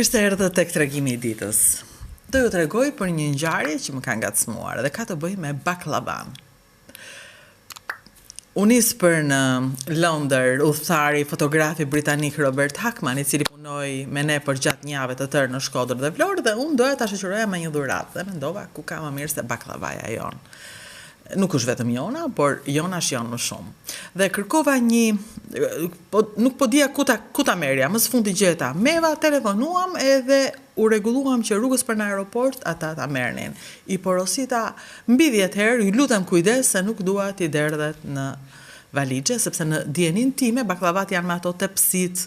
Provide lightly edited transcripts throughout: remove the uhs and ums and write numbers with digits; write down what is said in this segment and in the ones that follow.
Mirë se erdhët tek tregimi i ditës. Do ju tregoj për një ngjarje që më ka ngacmuar dhe ka të bëjë me baklavan. U nis për në Londër udhëtari fotografi britanik Robert Hackman, i cili punoi me ne për gjatë një jave të tërë në Shkodër dhe Vlorë, dhe unë doja ta shoqëroja me një dhuratë dhe mendova ku ka më mirë se baklavaja jon. Nuk është vetëm jona, por jona shijon më shumë. Dhe kërkova nuk po dija ku ta merja, më së fundi gjeta meva, telefonuam edhe u rregulluam që rrugës për në aeroport ata ta merrnin. I porosita mbi 10 herë, ju lutem kujdes se nuk dua t'i derdhet në valixhe, sepse në dijenin time baklavat janë me ato tepsit,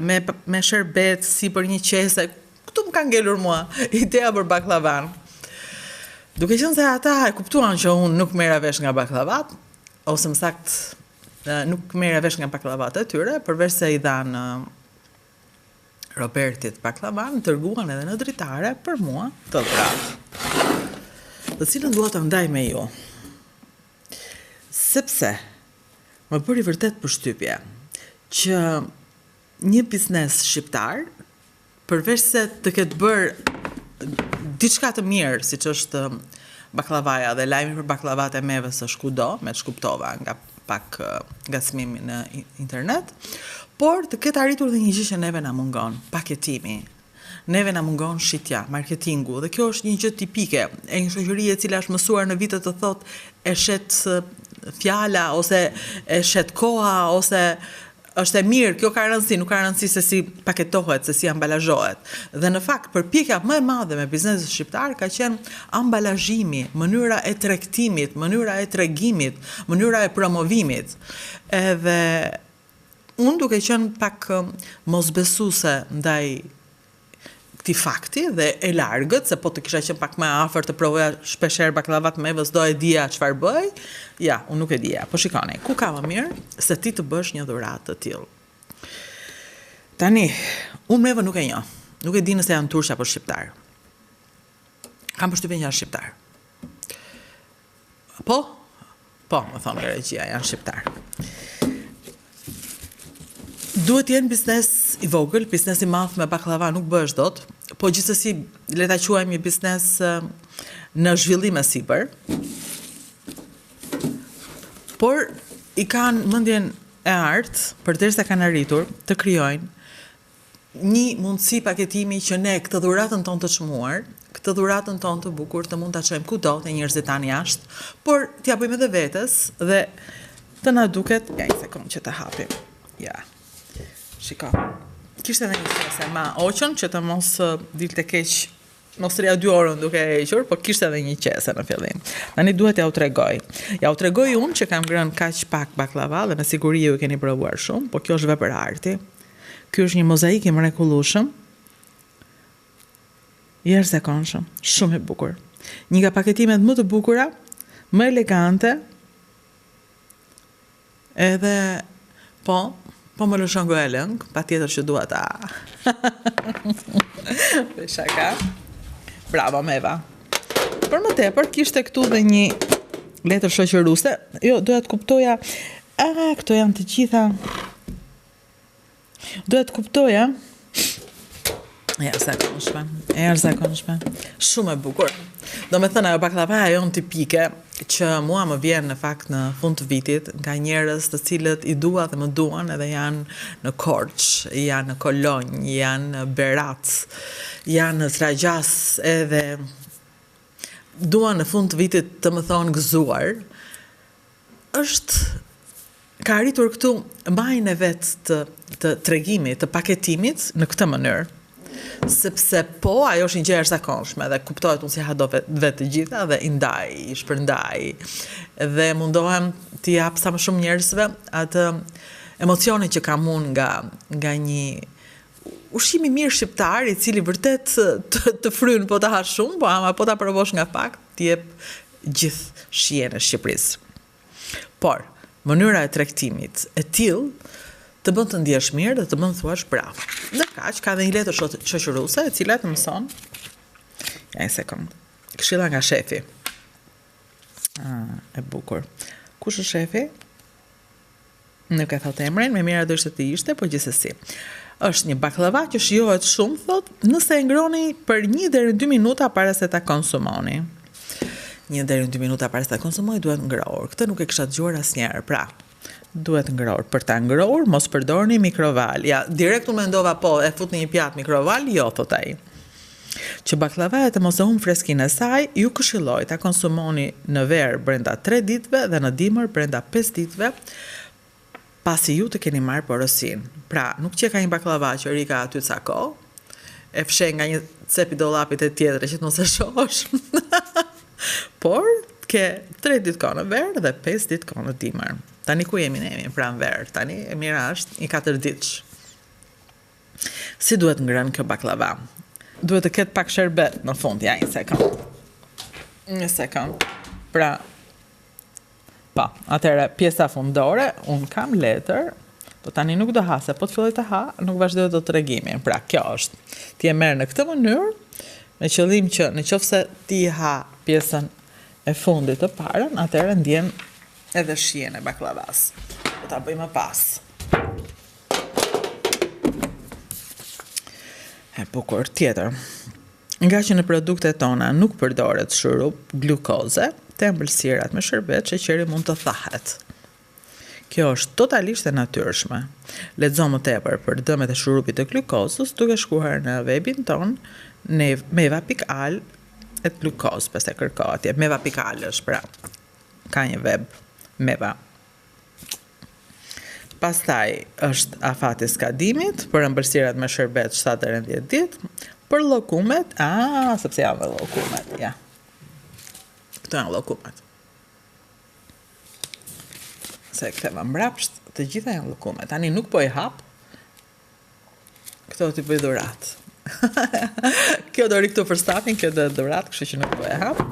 me sherbet, si për një qese. Këtu më ka ngelur mua ideja për baklavan. Duke qenë se ata e kuptuan që unë nuk merra vesh nga baklavat, ose më saktë nuk merra vesh nga baklavat e tyre, përveç se i dhanë Robertit baklavan, tërguan edhe në dritare për mua të dhuratë, të cilën dua të ndaj me ju. Sepse më bëri vërtet përshtypje që një biznes shqiptar, përveç se të ketë bërë diçka të mirë, siç është baklavaja dhe lajmi për baklavat e mevës është kudo, me të shkuptova nga pak ngacmimi në internet, por të ketë arritur dhe një gjë që neve na mungon, paketimi. Neve na mungon shitja, marketingu, dhe kjo është një gjë tipike e një shoqërie e cila është mësuar në vitet të thotë e shet fjala ose e shet koha ose është e mirë, kjo ka rëndësi, nuk ka rëndësi se si paketohet, se si ambalazhohet. Dhe në fakt, përpjekja më e madhe me biznesin shqiptar ka qenë ambalazhimi, mënyra e tregtimit, mënyra e tregimit, mënyra e promovimit. Edhe unë duke qenë pak mosbesuese ndaj këtij fakti dhe e largët, se po të kisha qenë pak më afër të provoja shpeshherë baklavat mevës, do e dija çfarë bëj. Ja, unë nuk e dija. Po shikoni, ku ka më mirë se ti të bësh një dhuratë të tillë. Tani, unë mevën nuk e njoh. Nuk e di nëse janë turq apo shqiptar. Kam përshtypjen që janë shqiptar. Po, më thonë nga regjia, janë shqiptar. Duhet jenë biznes i vogël, biznes i madh me baklava nuk bësh dot, po gjithsesi le ta quajmë një biznes në zhvillim e sipër. Por i kanë mendjen e artë, përderisa kanë arritur të krijojnë një mundësi paketimi që ne këtë dhuratën tonë të çmuar, këtë dhuratën tonë të bukur të mund ta çojmë kudo te njerëzit tani jashtë, por t'ja bëjmë edhe vetes dhe të na duket, ja një sekondë që të hapim. Ja. Shiko. Kishte edhe një qese ma oqën që të mos dilte keq, mos rria 2 orën duke e hequr, po kishte edhe një qese në fillim. Tani duhet ja u tregoj. Ja u tregoj unë që kam ngrënë kaq pak baklava dhe me siguri ju e keni provuar shumë, po kjo është vepër arti. Ky është një mozaik i mrekullueshëm. I jashtëzakonshëm, shumë i bukur. Një nga paketimet më të bukura, më elegante, edhe po më lëshon goja lëng, patjetër që dua ta. Shaka. Bravo Meva. Për më tepër kishte këtu dhe një letër shoqëruese. Jo, doja të kuptoja, këto janë të gjitha. Doja të kuptoja. E jashtëzakonshme. Shumë e bukur. Do me thënë, ajo baklavaja jonë tipike, që mua më vjen në fakt në fund të vitit nga njerëz të cilët i dua dhe më duan edhe janë në Korçë, janë në Kolonjë, janë në Berat, janë në Tragjas edhe duan në fund të vitit të më thonë gëzuar, ka arritur këtu majën e vetë të tregimit, të paketimit në këtë mënyrë. Sepse ajo është një gjë e jashtëzakonshme dhe kuptohet unë si ha do vetë të gjitha dhe i ndaj, i shpërndaj dhe mundohem t'i jap sa më shumë njerëzve atë emocionin që kam unë nga një ushqim i mirë shqiptar i cili vërtet të fryn po ta hash shumë, ama po ta provosh nga pak t'i jep gjithë shijen e Shqipërisë. Por mënyra e tregtimit e tillë të bën të ndjesh mirë dhe të bën të thuash bravo. Dhe kaq, ka dhe një letër shoqëruese e cila të mëson. Ja një sekond. Këshilla nga shefi. E bukur. Kush është shefi? Nuk e thot emrin, me mira do ishte të ishte, po gjithsesi. Është një baklava që shijohet shumë, thot, nëse e ngroni për 1 deri në 2 minuta para se ta konsumoni. 1 deri në 2 minuta para se ta konsumoni duhet ngrohur. Këtë nuk e kisha dëgjuar asnjëherë. Pra, duhet ngrohur. Për ta ngrohur, mos përdorni mikroval. Ja, direkt unë mendova po, e fut në një pjatë mikroval, jo, thot ai. Që baklavaet e mos e humbë freskinë e saj, ju këshilloj ta konsumoni në verë brenda 3 ditëve dhe në dimër brenda 5 ditëve, pasi ju të keni marrë porosin. Pra, nuk që ka një baklava që rika aty ca kohë, e fshen nga një cep i dollapit e tjetër që të mos e shohësh. Por, ke 3 ditë kohë në verë dhe 5 ditë kohë në dimër. Tani ku jemi ne, jemi pranë verë. Tani e mira është i 4 ditësh. Si duhet ngrënë kjo baklava? Duhet të ketë pak sherbet në fund, ja, një sekond. Pra, pa, atëre pjesa fundore, unë kam letër, do tani nuk do ha, se po të filloj të ha, nuk vazhdoj do të regimin. Pra, kjo është, ti e merë në këtë mënyrë, me qëllim që në qoftë se ti ha pjesën e fundit të parën, atëre ndjen edhe shijen e baklavas. Do ta bëjmë pas. E bukur tjetër. Nga që në produktet tona nuk përdoret shurup, glukoze, të ëmbëlsirat me sherbet, sheqeri mund të thahet. Kjo është totalisht e natyrshme. Lexo më tepër për dëmet e shurupit të glukozës duke shkruar në webin ton meva.al /glukoz, pas e kërko atje. Meva.al është, pra. Ka një web Meva. Pastaj është afati skadimit, për ëmbëlsirat me sherbet 7 deri në 10 ditë, për llokumet, sepse janë dhe llokumet, ja. Këto janë llokumet. Se ktheva mbrapsht, të gjitha janë llokumet. Tani nuk po i hap. Këto t'i bëj dhurat. Kjo do ri këtu për stafin, kjo do dhurat, kështu që nuk po e hap.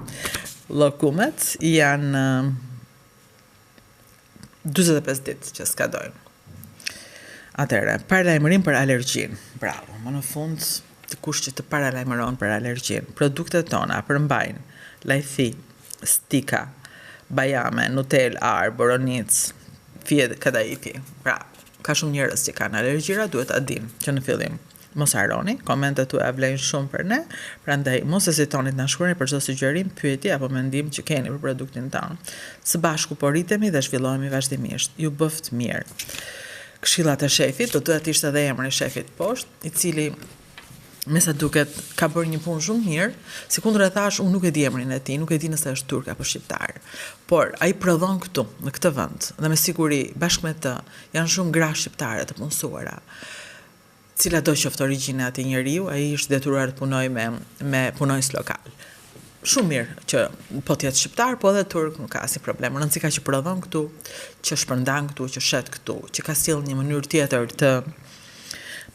Llokumet janë 45 ditë që skadojnë. Atëre, paralajmërim për alergjin. Bravo, më në fund të kush që të paralajmëron për alergjin. Produktet tona përmbajnë lajthi, stika, bajame, nutel, ar, boronic, fije kadaifi. Pra, ka shumë njerëz që kanë alergjira, duhet ta dinë që në fillim. Mos harroni, komentet tuaja vlejnë shumë për ne, prandaj mos hezitoni të na shkruani për çdo sugjerim, pyetje apo mendim që keni për produktin tonë. Së bashku po rritemi dhe zhvillohemi vazhdimisht. Ju bëft mirë. Këshillat e shefit, do të ishte edhe emri i shefit poshtë, i cili me sa duket ka bërë një punë shumë mirë, sikundër e thash, unë nuk e di emrin e tij, nuk e di nëse është turk apo shqiptar. Por ai prodhon këtu, në këtë vend, dhe me siguri bashkë me të janë shumë gra shqiptare të punësuara. Cila do qoftë origjina e atij njeriu, ai është detyruar të punojë me punonjës lokal. Shumë mirë që po të jetë shqiptar, po edhe turk nuk ka asnjë problem. Rëndësi ka që prodhon këtu, që shpërndan këtu, që shet këtu, që ka sjell një mënyrë tjetër të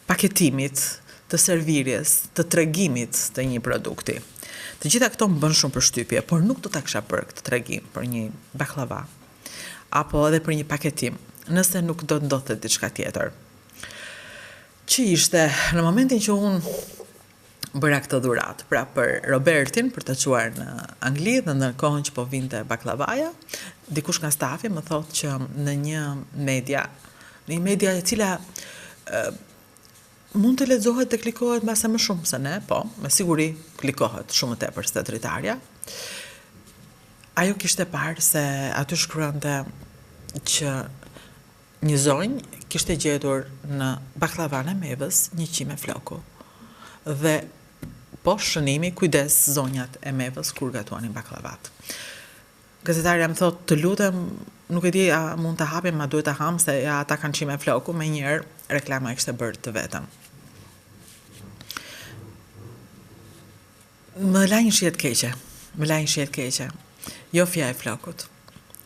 paketimit, të servirjes, të tregimit të një produkti. Të gjitha këto më bën shumë përshtypje, por nuk do ta kisha bërë këtë tregim për një baklava apo edhe për një paketim, nëse nuk do të ndodhte diçka tjetër. Që ishte në momentin që unë bëra këtë dhurat, pra për Robertin, për të quar në Angli dhe në kohën që po vinte baklavaja, dikush nga stafi më thotë që në një media e cila mund të lexohet dhe klikohet mbase më shumë se ne, po, me siguri klikohet shumë më tepër se dritarja. Ajo kishte parë se aty shkruante që një zonjë kishte gjetur në baklavan e mevës një qime floku. Dhe po shënimi, kujdes zonjat e mevës kur gatuanin baklavat. Gazetarja më thot, të lutem, nuk e di a mund të hapim, ma duhet të ham, se ja ata kanë qime floku, me njerë reklama e kishte bërë të vetëm. Më lajnë shihet keqe. Jo fja e flokut.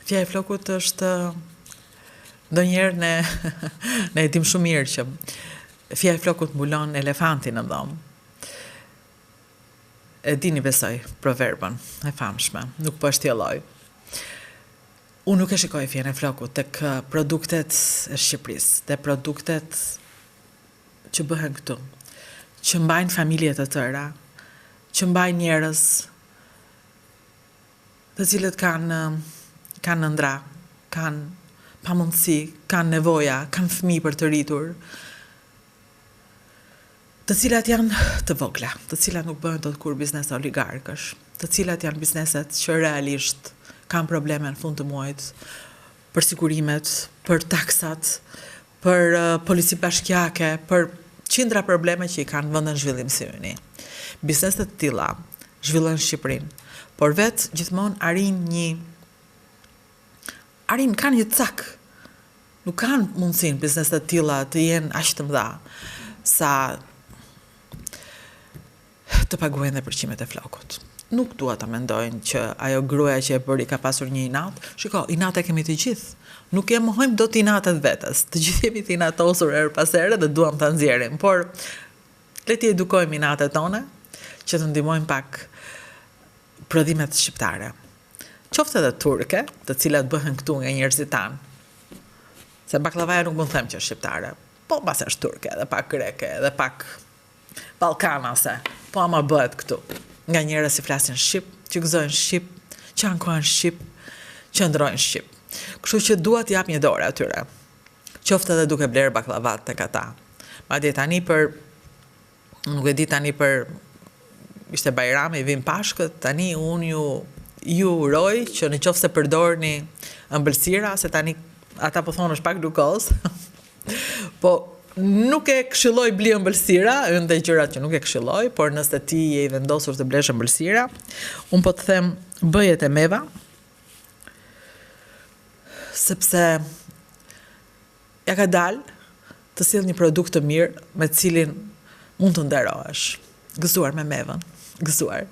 Fja e flokut është ndonjëherë ne e dim shumë mirë që fja e flokut mbulon elefantin në dhomë. E dini besoj proverbën e famshme, nuk po shtjelloj. Unë nuk e shikoj fjen e flokut tek produktet e Shqipërisë, te produktet që bëhen këtu, që mbajnë familje të tëra, që mbajnë njerëz të cilët kanë ëndra, kanë pamundësi, kanë nevoja, kanë fëmijë për të rritur. të cilat janë të vogla, të cilat nuk bëhen dot kur biznese oligarkësh, të cilat janë bizneset që realisht kanë probleme në fund të muajit për sigurimet, për taksat, për polici bashkiake, për qindra probleme që i kanë vëndën zhvillim si yni. Bizneset të tilla zhvillojnë Shqipërinë, por vetë gjithmonë kanë një cak. Nuk kanë mundësinë bizneset të tilla të jenë aq të mëdha sa të paguajnë dhe përqimet e flokut. Nuk dua ta mendojnë që ajo gruaja që e bëri ka pasur një inat. Shiko, inat e kemi të gjithë. Nuk e mohojmë dot inatet vetes. Të gjithë jemi të inatosur her pas here dhe duam ta nxjerrim, por le të edukojmë inatet tona që të ndihmojmë pak prodhimet shqiptare. Qoftë edhe turke, të cilat bëhen këtu nga njerëzit tanë. Se baklavaja nuk mund të them që është shqiptare, po mbas është turke, edhe pak greke, edhe pak ballkanase, po ama bëhet këtu. Nga njerëz që flasin shqip, që gëzojnë shqip, që ankohen shqip, që ndrojnë shqip. Kështu që dua të jap një dorë atyre. Qoftë edhe duke blerë baklavat tek ata. Madje tani nuk e di tani ishte Bajrami, vin Pashkët, tani unë ju uroj që në qoftë se përdorni ëmbëlsira, se tani ata po thonë është pak glukosë, po nuk e këshilloj bli ëmbëlsira, unë dhe gjërat që nuk e këshilloj, por nëse ti je i vendosur të blesh ëmbëlsira, unë po të them bëjet e meva, sepse ja ka dalë të sjell një produkt të mirë me cilin mund të nderohesh. Gëzuar me mevën, gëzuar.